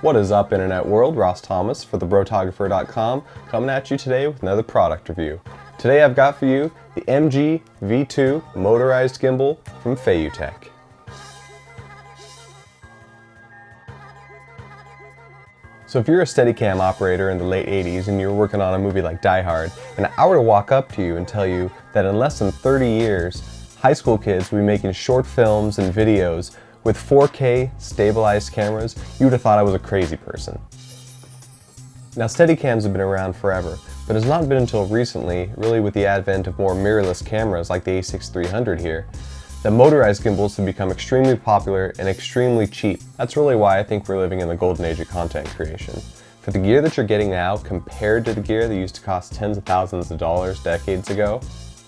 What is up, internet world? Ross Thomas for the Brotographer.com coming at you today with another product review. Today I've got for you the MG V2 motorized gimbal from Feiyu. So if you're a Steadicam operator in the late 80s and you're working on a movie like Die Hard, and I were to walk up to you and tell you that in less than 30 years, high school kids will be making short films and videos with 4K stabilized cameras, you would have thought I was a crazy person. Now, Steadicams have been around forever, but it's not been until recently, really with the advent of more mirrorless cameras like the A6300 here, that motorized gimbals have become extremely popular and extremely cheap. That's really why I think we're living in the golden age of content creation. For the gear that you're getting now, compared to the gear that used to cost tens of thousands of dollars decades ago,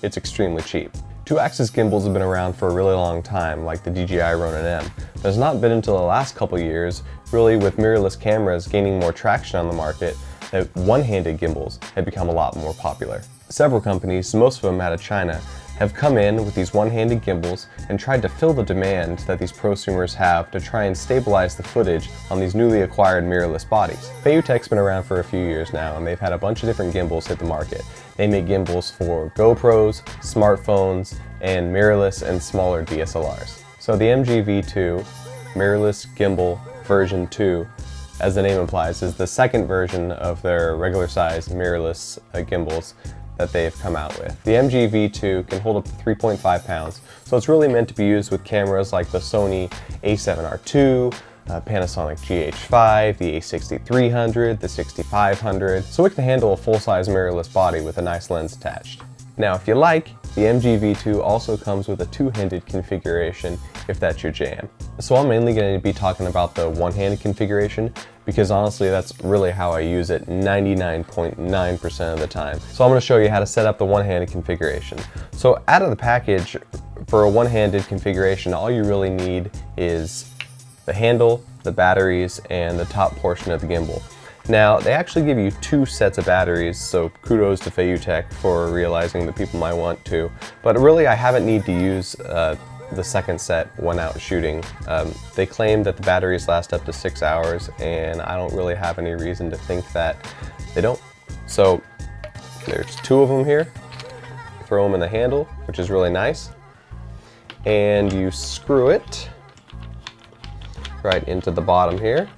it's extremely cheap. Two-axis gimbals have been around for a really long time, like the DJI Ronin M, but it's not been until the last couple years, really with mirrorless cameras gaining more traction on the market, that one-handed gimbals have become a lot more popular. Several companies, most of them out of China, have come in with these one-handed gimbals and tried to fill the demand that these prosumers have to try and stabilize the footage on these newly acquired mirrorless bodies. Feiyu's been around for a few years now, and they've had a bunch of different gimbals hit the market. They make gimbals for GoPros, smartphones, and mirrorless and smaller DSLRs. So the MG V2 mirrorless gimbal version 2, as the name implies, is the second version of their regular size mirrorless gimbals that they've come out with. The MG V2 can hold up to 3.5 pounds, so it's really meant to be used with cameras like the Sony A7RII, Panasonic GH5, the A6300, the 6500, so it can handle a full-size mirrorless body with a nice lens attached. Now, if you like, the MG V2 also comes with a two-handed configuration if that's your jam. So I'm mainly going to be talking about the one-handed configuration because honestly that's really how I use it 99.9% of the time. So I'm going to show you how to set up the one-handed configuration. So out of the package for a one-handed configuration, all you really need is the handle, the batteries, and the top portion of the gimbal. Now, they actually give you two sets of batteries, so kudos to Feiyu for realizing that people might want to. But really, I haven't need to use the second set when out shooting. They claim that the batteries last up to 6 hours, and I don't really have any reason to think that they don't. So, there's two of them here. Throw them in the handle, which is really nice. And you screw it right into the bottom here.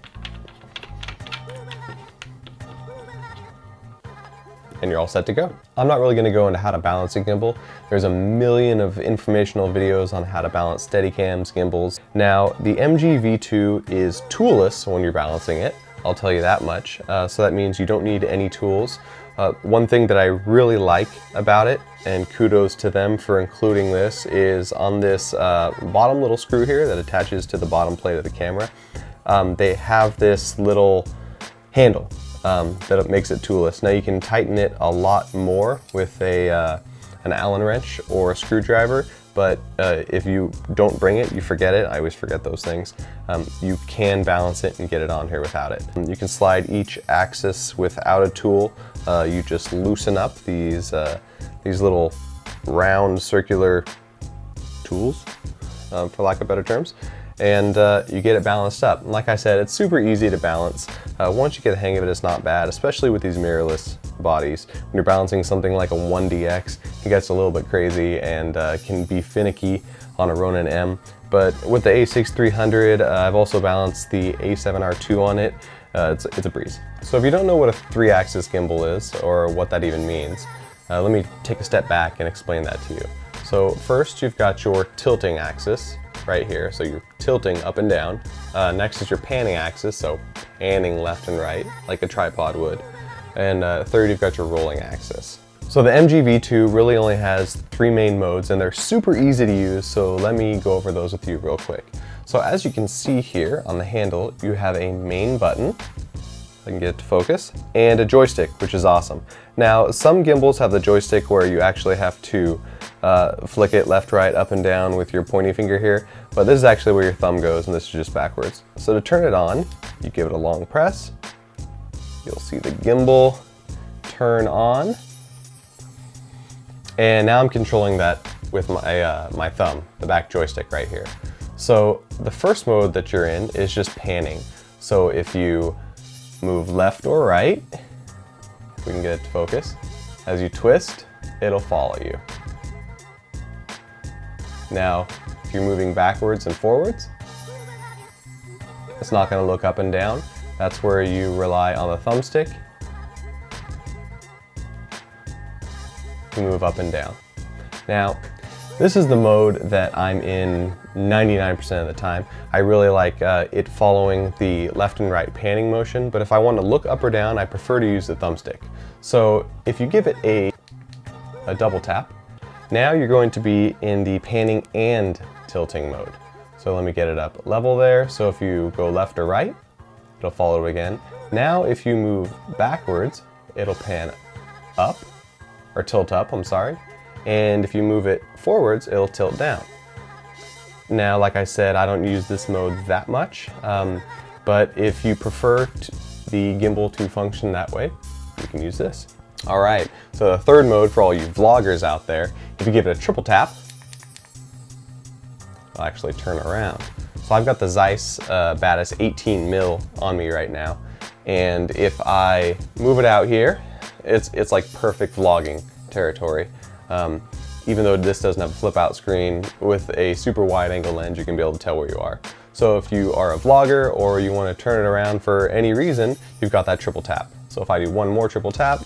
And you're all set to go. I'm not really going to go into how to balance a gimbal. There's a million of informational videos on how to balance Steadicams, gimbals. Now, the MG V2 is toolless when you're balancing it, I'll tell you that much. So that means you don't need any tools. One thing that I really like about it, and kudos to them for including this, is on this bottom little screw here that attaches to the bottom plate of the camera, they have this little handle that makes it toolless. Now you can tighten it a lot more with an Allen wrench or a screwdriver, but if you don't bring it, you forget it. I always forget those things. You can balance it and get it on here without it. You can slide each axis without a tool. You just loosen up these little round circular tools, for lack of better terms, and you get it balanced up. And like I said, it's super easy to balance. Once you get the hang of it, it's not bad, especially with these mirrorless bodies. When you're balancing something like a 1DX, it gets a little bit crazy and can be finicky on a Ronin M. But with the A6300, I've also balanced the A7RII on it. It's a breeze. So if you don't know what a 3-axis gimbal is, or what that even means, let me take a step back and explain that to you. So first, you've got your tilting axis right here, so you're tilting up and down. Next is your panning axis, so panning left and right, like a tripod would. And third, you've got your rolling axis. So the MG V2 really only has 3 main modes, and they're super easy to use, so let me go over those with you real quick. So as you can see here on the handle, you have a main button, if I can get it to focus, and a joystick, which is awesome. Now, some gimbals have the joystick where you actually have to flick it left, right, up and down with your pointy finger here, but this is actually where your thumb goes, and this is just backwards. So to turn it on, you give it a long press, you'll see the gimbal turn on, and now I'm controlling that with my thumb, the back joystick right here. So the first mode that you're in is just panning. So if you move left or right, if we can get it to focus, as you twist, it'll follow you. Now, if you're moving backwards and forwards, it's not going to look up and down. That's where you rely on the thumbstick to move up and down. Now, this is the mode that I'm in 99% of the time. I really like it following the left and right panning motion, but if I want to look up or down, I prefer to use the thumbstick. So if you give it a double tap, now you're going to be in the panning and tilting mode. So let me get it up level there. So if you go left or right, it'll follow it again. Now if you move backwards, it'll pan up, or tilt up, I'm sorry. And if you move it forwards, it'll tilt down. Now, like I said, I don't use this mode that much, but if you prefer the gimbal to function that way, you can use this. All right, so the third mode for all you vloggers out there, if you give it a triple tap, I'll actually turn around. So I've got the Zeiss Batis 18mm on me right now, and if I move it out here, it's like perfect vlogging territory. Even though this doesn't have a flip out screen, with a super wide angle lens you can be able to tell where you are. So if you are a vlogger or you want to turn it around for any reason, you've got that triple tap. So if I do one more triple tap,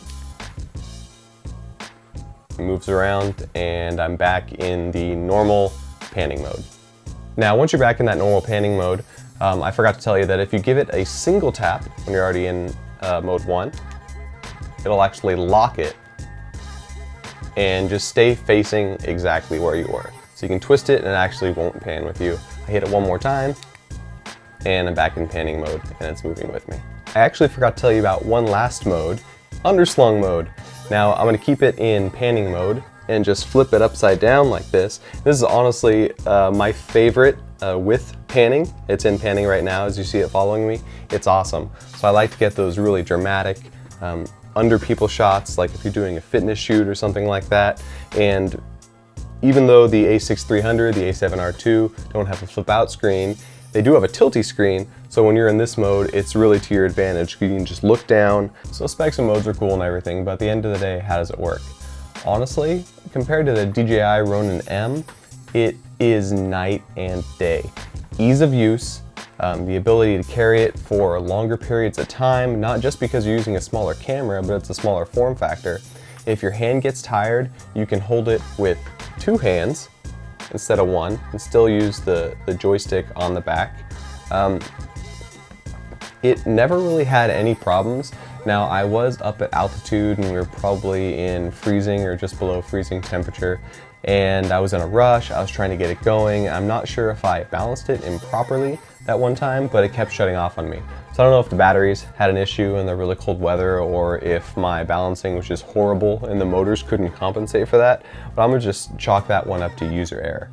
it moves around and I'm back in the normal panning mode. Now once you're back in that normal panning mode, I forgot to tell you that if you give it a single tap when you're already in mode 1, it'll actually lock it and just stay facing exactly where you were. So you can twist it and it actually won't pan with you. I hit it one more time and I'm back in panning mode and it's moving with me. I actually forgot to tell you about one last mode, underslung mode. Now I'm gonna keep it in panning mode and just flip it upside down like this. This is honestly my favorite with panning. It's in panning right now as you see it following me. It's awesome. So I like to get those really dramatic under people shots, like if you're doing a fitness shoot or something like that. And even though the A6300, the A7R II don't have a flip out screen, they do have a tilty screen, so when you're in this mode, it's really to your advantage. You can just look down. So specs and modes are cool and everything, but at the end of the day, how does it work? Honestly, compared to the DJI Ronin M, it is night and day. Ease of use, the ability to carry it for longer periods of time, not just because you're using a smaller camera, but it's a smaller form factor. If your hand gets tired, you can hold it with 2 hands instead of 1 and still use the joystick on the back. It never really had any problems. Now I was up at altitude and we were probably in freezing or just below freezing temperature, and I was in a rush, I was trying to get it going. I'm not sure if I balanced it improperly that one time, but it kept shutting off on me. So I don't know if the batteries had an issue in the really cold weather or if my balancing was just horrible and the motors couldn't compensate for that, but I'm gonna just chalk that one up to user error.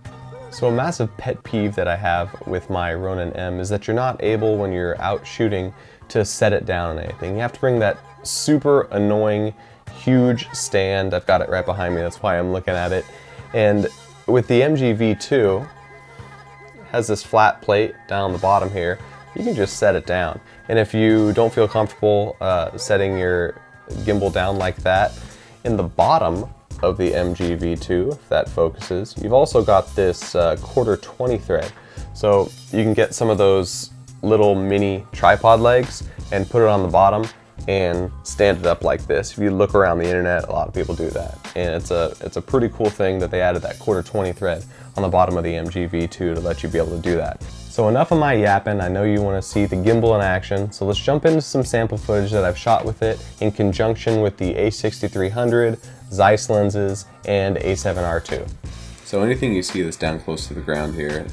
So a massive pet peeve that I have with my Ronin M is that you're not able, when you're out shooting, to set it down on anything. You have to bring that super annoying, huge stand. I've got it right behind me, that's why I'm looking at it. And with the MG V2, it has this flat plate down the bottom here. You can just set it down. And if you don't feel comfortable setting your gimbal down like that, in the bottom of the MG V2, if that focuses, you've also got this 1/4 thread. So you can get some of those little mini tripod legs and put it on the bottom and stand it up like this. If you look around the internet, a lot of people do that. And it's a pretty cool thing that they added that 1/4 thread on the bottom of the MG V2 to let you be able to do that. So enough of my yapping. I know you want to see the gimbal in action, so let's jump into some sample footage that I've shot with it in conjunction with the A6300, Zeiss lenses, and A7R II. So anything you see that's down close to the ground here,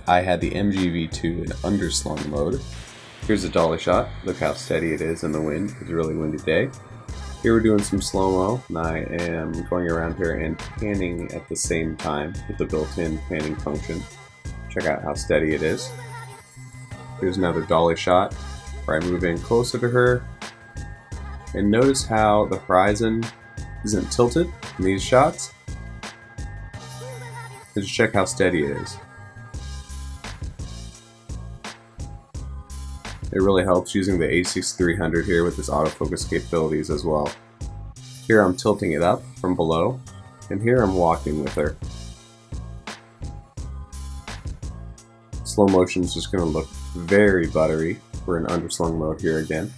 I had the MG V2 in underslung mode. Here's a dolly shot. Look how steady it is in the wind. It's a really windy day. Here we're doing some slow-mo, and I am going around here and panning at the same time with the built-in panning function. Check out how steady it is. Here's another dolly shot where I move in closer to her. And notice how the horizon isn't tilted in these shots. And just check how steady it is. It really helps using the A6300 here with its autofocus capabilities as well. Here I'm tilting it up from below, and here I'm walking with her. Slow motion is just going to look very buttery. We're in underslung mode here again.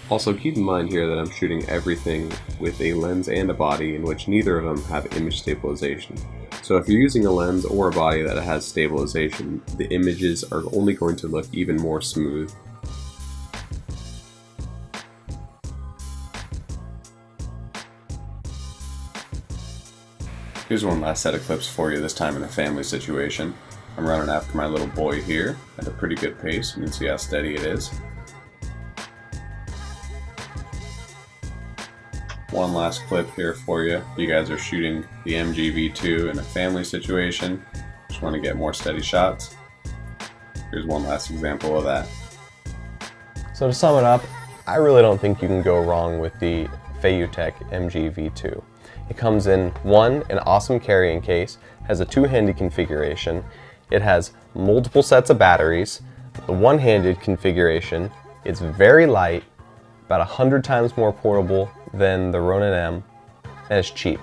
Also keep in mind here that I'm shooting everything with a lens and a body in which neither of them have image stabilization. So if you're using a lens or a body that has stabilization, the images are only going to look even more smooth. Here's one last set of clips for you, this time in a family situation. I'm running after my little boy here at a pretty good pace. You can see how steady it is. One last clip here for you. You guys are shooting the MG-V2 in a family situation. Just want to get more steady shots. Here's one last example of that. So to sum it up, I really don't think you can go wrong with the Feiyu MG-V2. It comes in an awesome carrying case, has a two-handed configuration, it has multiple sets of batteries, the one-handed configuration, it's very light, about 100 times more portable than the Ronin M, and it's cheap.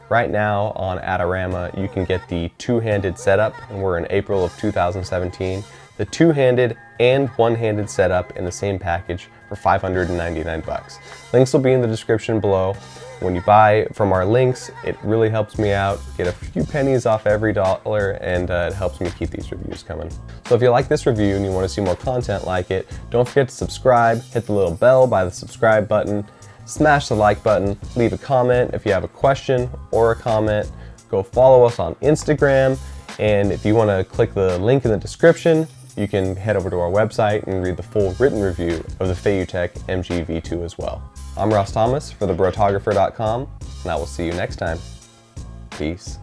Right now on Adorama you can get the two-handed setup, and we're in April of 2017, the two-handed and one-handed setup in the same package for $599. Links will be in the description below. When you buy from our links, it really helps me out, get a few pennies off every dollar, and it helps me keep these reviews coming. So if you like this review and you want to see more content like it, don't forget to subscribe, hit the little bell by the subscribe button, smash the like button, leave a comment if you have a question or a comment, go follow us on Instagram, and if you want to click the link in the description, you can head over to our website and read the full written review of the Feiyu MG-V2 as well. I'm Ross Thomas for the Brotographer.com, and I will see you next time. Peace.